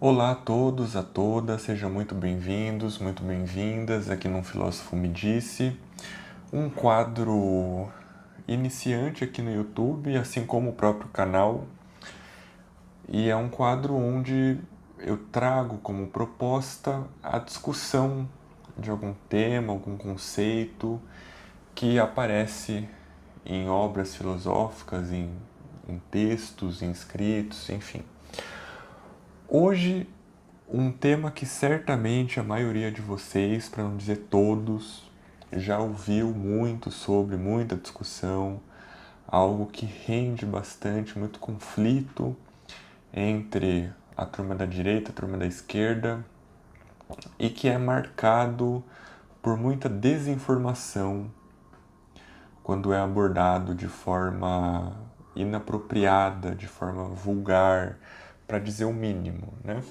Olá a todos, a todas, sejam muito bem-vindos, muito bem-vindas aqui no Filósofo Me Disse, um quadro iniciante aqui no YouTube, assim como o próprio canal, e é um quadro onde eu trago como proposta a discussão de algum tema, algum conceito que aparece em obras filosóficas, em textos, em escritos, enfim. Hoje, um tema que certamente a maioria de vocês, para não dizer todos, já ouviu muito sobre, muita discussão, algo que rende bastante, muito conflito entre a turma da direita, a turma da esquerda, e que é marcado por muita desinformação quando é abordado de forma inapropriada, de forma vulgar, para dizer o mínimo, né?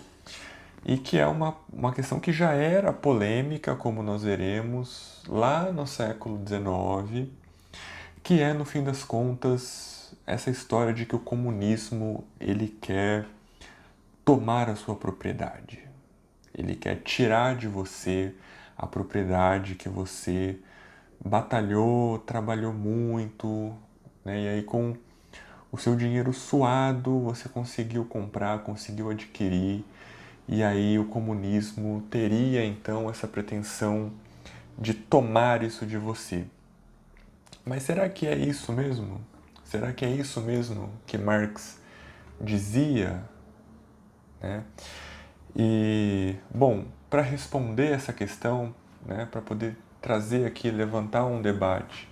E que é uma questão que já era polêmica, como nós veremos, lá no século XIX, que é, no fim das contas, essa história de que o comunismo ele quer tomar a sua propriedade. Ele quer tirar de você a propriedade que você batalhou, trabalhou muito, né? E aí com o seu dinheiro suado você conseguiu comprar, conseguiu adquirir, e aí o comunismo teria então essa pretensão de tomar isso de você. Mas será que é isso mesmo? Será que é isso mesmo que Marx dizia, né? E, bom, para responder essa questão, né, para poder trazer aqui, levantar um debate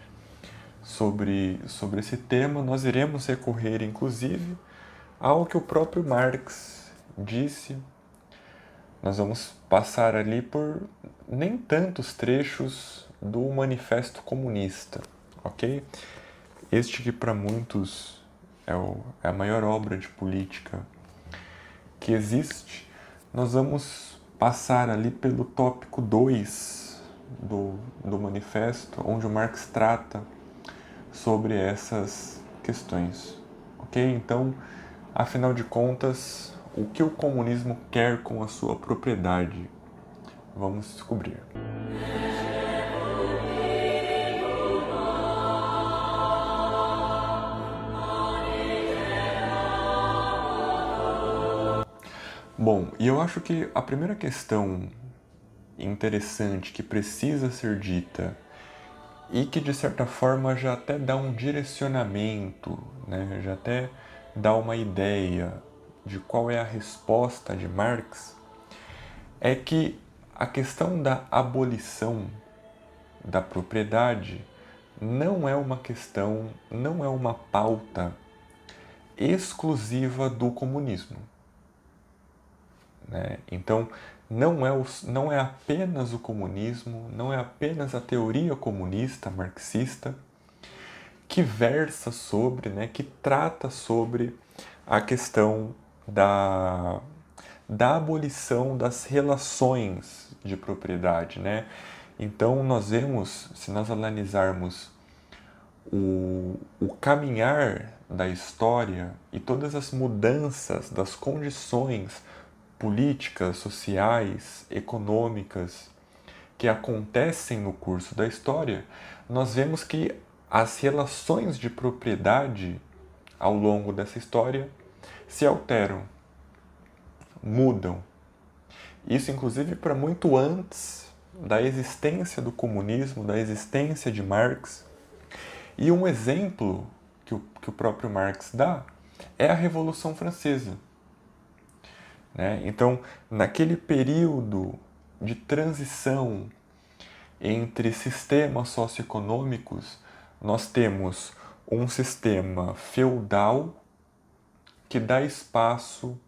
sobre esse tema, nós iremos recorrer, inclusive, ao que o próprio Marx disse. Nós vamos passar ali por nem tantos trechos do Manifesto Comunista, ok? Este que para muitos é a maior obra de política que existe. Nós vamos passar ali pelo tópico 2 do manifesto, onde o Marx trata sobre essas questões. Ok? Então, afinal de contas, o que o comunismo quer com a sua propriedade? Vamos descobrir. Bom, e eu acho que a primeira questão interessante que precisa ser dita e que de certa forma já até dá um direcionamento, né? Já até dá uma ideia de qual é a resposta de Marx, é que a questão da abolição da propriedade não é uma questão, não é uma pauta exclusiva do comunismo, né? Então, não é apenas o comunismo, não é apenas a teoria comunista, marxista, que versa sobre, né, que trata sobre a questão da abolição das relações de propriedade, né? Então, nós vemos, se nós analisarmos o caminhar da história e todas as mudanças das condições políticas, sociais, econômicas que acontecem no curso da história, nós vemos que as relações de propriedade ao longo dessa história se alteram, mudam. Isso, inclusive, para muito antes da existência do comunismo, da existência de Marx. E um exemplo que o próprio Marx dá é a Revolução Francesa, né? Então, naquele período de transição entre sistemas socioeconômicos, nós temos um sistema feudal que dá espaço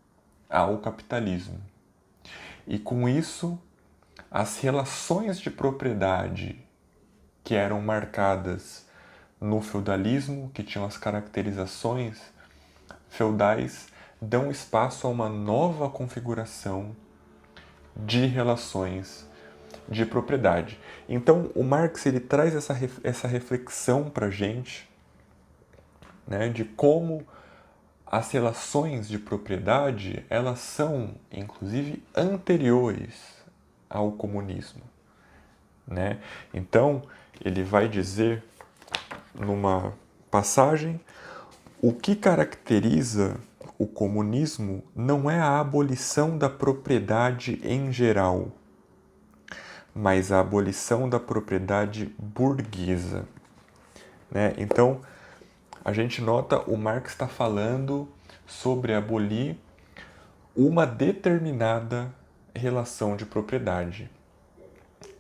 ao capitalismo. E com isso, as relações de propriedade que eram marcadas no feudalismo, que tinham as caracterizações feudais, dão espaço a uma nova configuração de relações de propriedade. Então, o Marx ele traz essa reflexão para a gente, né, de como as relações de propriedade, elas são, inclusive, anteriores ao comunismo, né? Então, ele vai dizer, numa passagem, o que caracteriza o comunismo não é a abolição da propriedade em geral, mas a abolição da propriedade burguesa, né? Então, a gente nota o Marx está falando sobre abolir uma determinada relação de propriedade,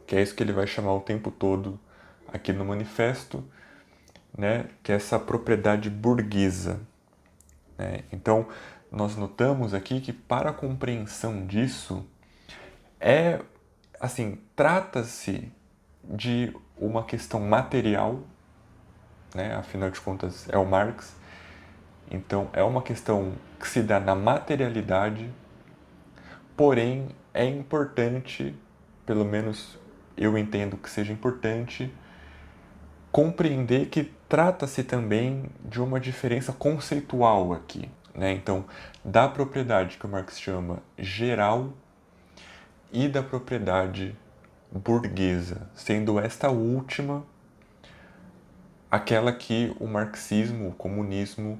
que é isso que ele vai chamar o tempo todo aqui no manifesto, né? Que é essa propriedade burguesa, né? Então, nós notamos aqui que para a compreensão disso, trata-se de uma questão material, né? Afinal de contas é o Marx, então é uma questão que se dá na materialidade, porém é importante, pelo menos eu entendo que seja importante, compreender que trata-se também de uma diferença conceitual aqui, né? Então, da propriedade que o Marx chama geral e da propriedade burguesa, sendo esta última aquela que o marxismo, o comunismo,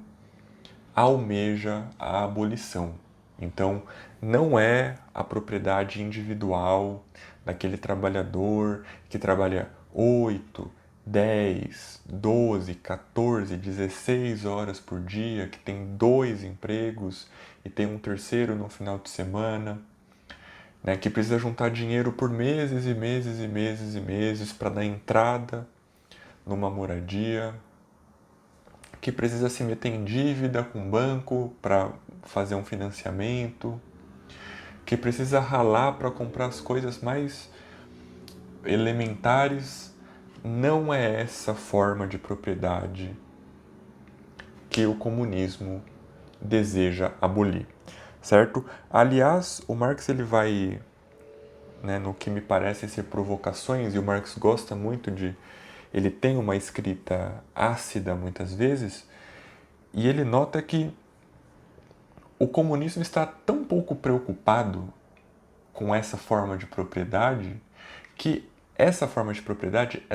almeja a abolição. Então, não é a propriedade individual daquele trabalhador que trabalha 8, 10, 12, 14, 16 horas por dia, que tem 2 empregos e tem um terceiro no final de semana, né, que precisa juntar dinheiro por meses e meses e meses e meses para dar entrada numa moradia, que precisa se meter em dívida com o banco para fazer um financiamento, que precisa ralar para comprar as coisas mais elementares. Não é essa forma de propriedade que o comunismo deseja abolir, certo? Aliás, o Marx ele vai, né, no que me parece ser provocações, e o Marx gosta muito de... Ele tem uma escrita ácida muitas vezes, e ele nota que o comunismo está tão pouco preocupado com essa forma de propriedade que essa forma de propriedade,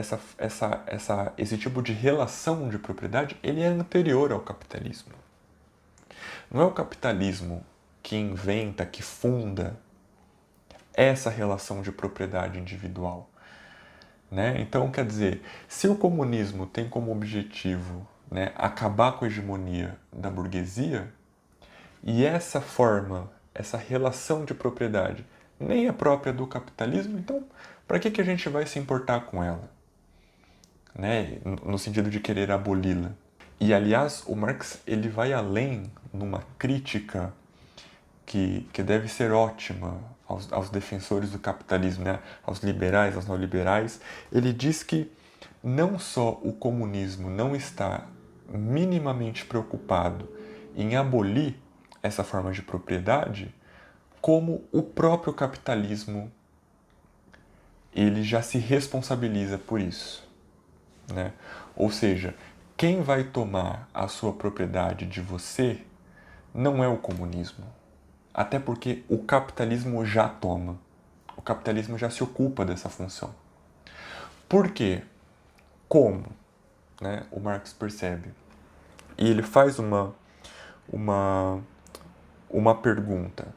esse tipo de relação de propriedade, ele é anterior ao capitalismo. Não é o capitalismo que inventa, que funda essa relação de propriedade individual, né? Então, quer dizer, se o comunismo tem como objetivo, né, acabar com a hegemonia da burguesia, e essa forma, essa relação de propriedade nem é própria do capitalismo, então para que a gente vai se importar com ela? Né? No sentido de querer aboli-la. E aliás, o Marx ele vai além numa crítica que deve ser ótima aos defensores do capitalismo, né? Aos liberais, aos neoliberais. Ele diz que não só o comunismo não está minimamente preocupado em abolir essa forma de propriedade, como o próprio capitalismo ele já se responsabiliza por isso, né? Ou seja, quem vai tomar a sua propriedade de você não é o comunismo, até porque o capitalismo já toma, o capitalismo já se ocupa dessa função. Por quê? Como? Né? O Marx percebe. E ele faz uma pergunta.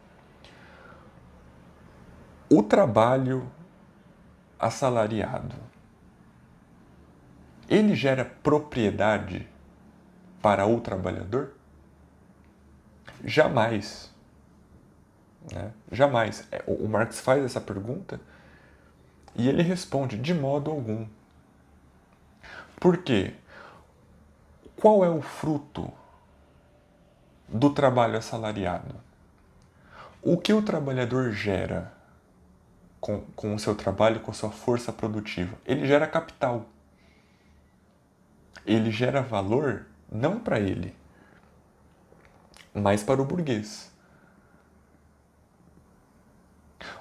O trabalho assalariado, ele gera propriedade para o trabalhador? Jamais. Né? Jamais. O Marx faz essa pergunta e ele responde de modo algum. Por quê? Qual é o fruto do trabalho assalariado? O que o trabalhador gera com o seu trabalho, com a sua força produtiva? Ele gera capital. Ele gera valor não para ele, mas para o burguês.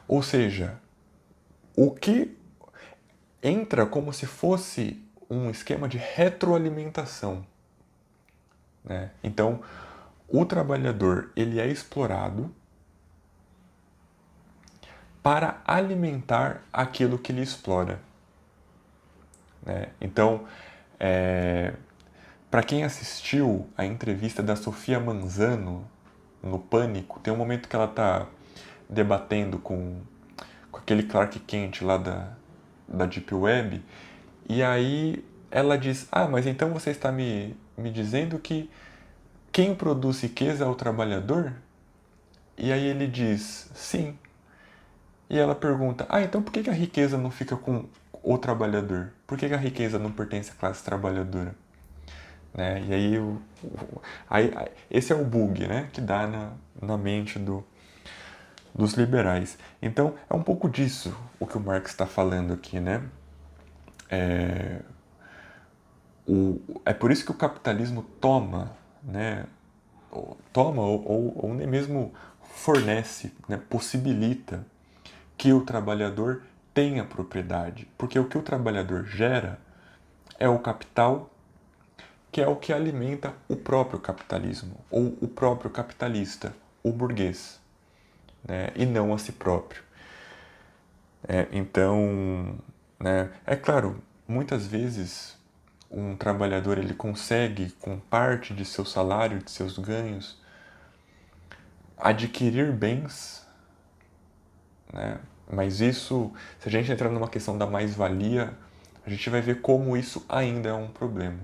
Ou seja, o que entra como se fosse um esquema de retroalimentação, né? Então, o trabalhador ele é explorado para alimentar aquilo que ele explora, né? Então, para quem assistiu a entrevista da Sofia Manzano no Pânico, tem um momento que ela está debatendo com aquele Clark Kent lá da Deep Web, e aí ela diz, mas então você está me dizendo que quem produz riqueza é o trabalhador? E aí ele diz, sim. E ela pergunta, então por que a riqueza não fica com o trabalhador? Por que a riqueza não pertence à classe trabalhadora? Né? E aí, esse é o bug, né, que dá na mente dos liberais. Então, é um pouco disso o que o Marx está falando aqui, né? É por isso que o capitalismo toma, né, ou nem mesmo fornece, né, possibilita que o trabalhador tenha propriedade. Porque o que o trabalhador gera é o capital, que é o que alimenta o próprio capitalismo, ou o próprio capitalista, o burguês, né, e não a si próprio. Então, né, é claro, muitas vezes um trabalhador ele consegue, com parte de seu salário, de seus ganhos, adquirir bens, né? Mas isso, se a gente entrar numa questão da mais-valia, a gente vai ver como isso ainda é um problema,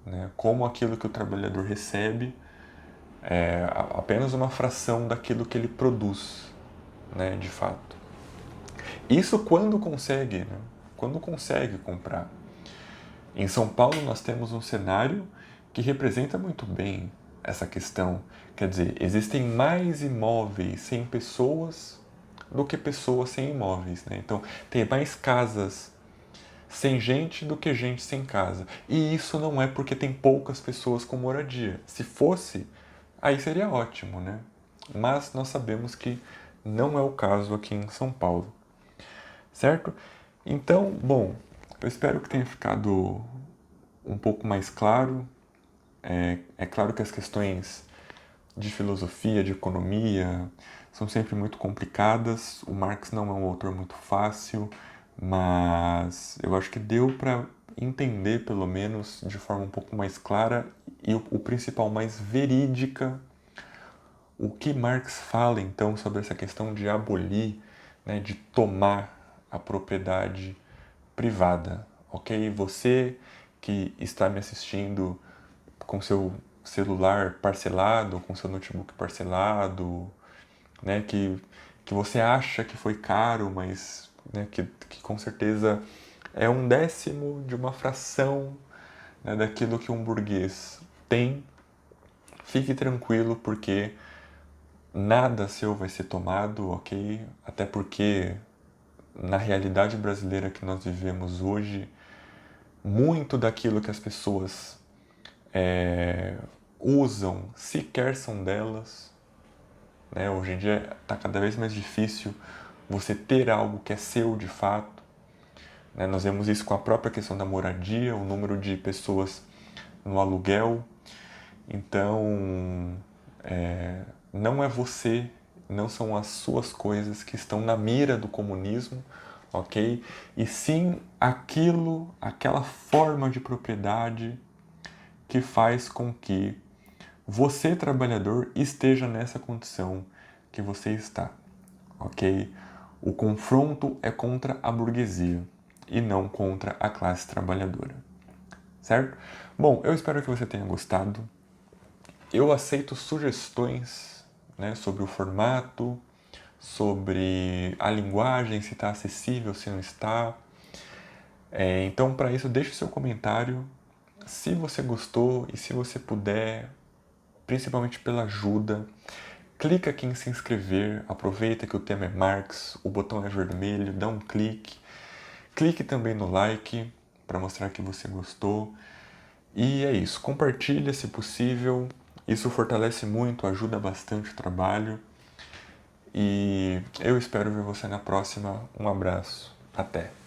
né? Como aquilo que o trabalhador recebe é apenas uma fração daquilo que ele produz, né, de fato. Isso quando consegue, né? Quando consegue comprar. Em São Paulo nós temos um cenário que representa muito bem essa questão. Quer dizer, existem mais imóveis sem pessoas do que pessoas sem imóveis, né? Então, tem mais casas sem gente do que gente sem casa. E isso não é porque tem poucas pessoas com moradia. Se fosse, aí seria ótimo, né? Mas nós sabemos que não é o caso aqui em São Paulo, certo? Então, bom, eu espero que tenha ficado um pouco mais claro. É claro que as questões de filosofia, de economia, são sempre muito complicadas. O Marx não é um autor muito fácil, mas eu acho que deu para entender, pelo menos, de forma um pouco mais clara e o principal, mais verídica, o que Marx fala, então, sobre essa questão de abolir, né, de tomar a propriedade privada, ok? Você que está me assistindo com seu celular parcelado, com seu notebook parcelado, né, que você acha que foi caro, mas né, que com certeza é um décimo de uma fração, né, daquilo que um burguês tem. Fique tranquilo, porque nada seu vai ser tomado, ok? Até porque na realidade brasileira que nós vivemos hoje, muito daquilo que as pessoas usam sequer são delas, né? Hoje em dia está cada vez mais difícil você ter algo que é seu de fato, né? Nós vemos isso com a própria questão da moradia, o número de pessoas no aluguel. Então, não é você, não são as suas coisas que estão na mira do comunismo, ok? E sim aquela forma de propriedade que faz com que você, trabalhador, esteja nessa condição que você está, ok? O confronto é contra a burguesia e não contra a classe trabalhadora, certo? Bom, eu espero que você tenha gostado. Eu aceito sugestões, né, sobre o formato, sobre a linguagem, se está acessível, se não está. Então, para isso, deixe seu comentário. Se você gostou e se você puder, principalmente pela ajuda, clica aqui em se inscrever, aproveita que o tema é Marx, o botão é vermelho, dá um clique. Clique também no like para mostrar que você gostou. E é isso, compartilha se possível, isso fortalece muito, ajuda bastante o trabalho. E eu espero ver você na próxima. Um abraço, até!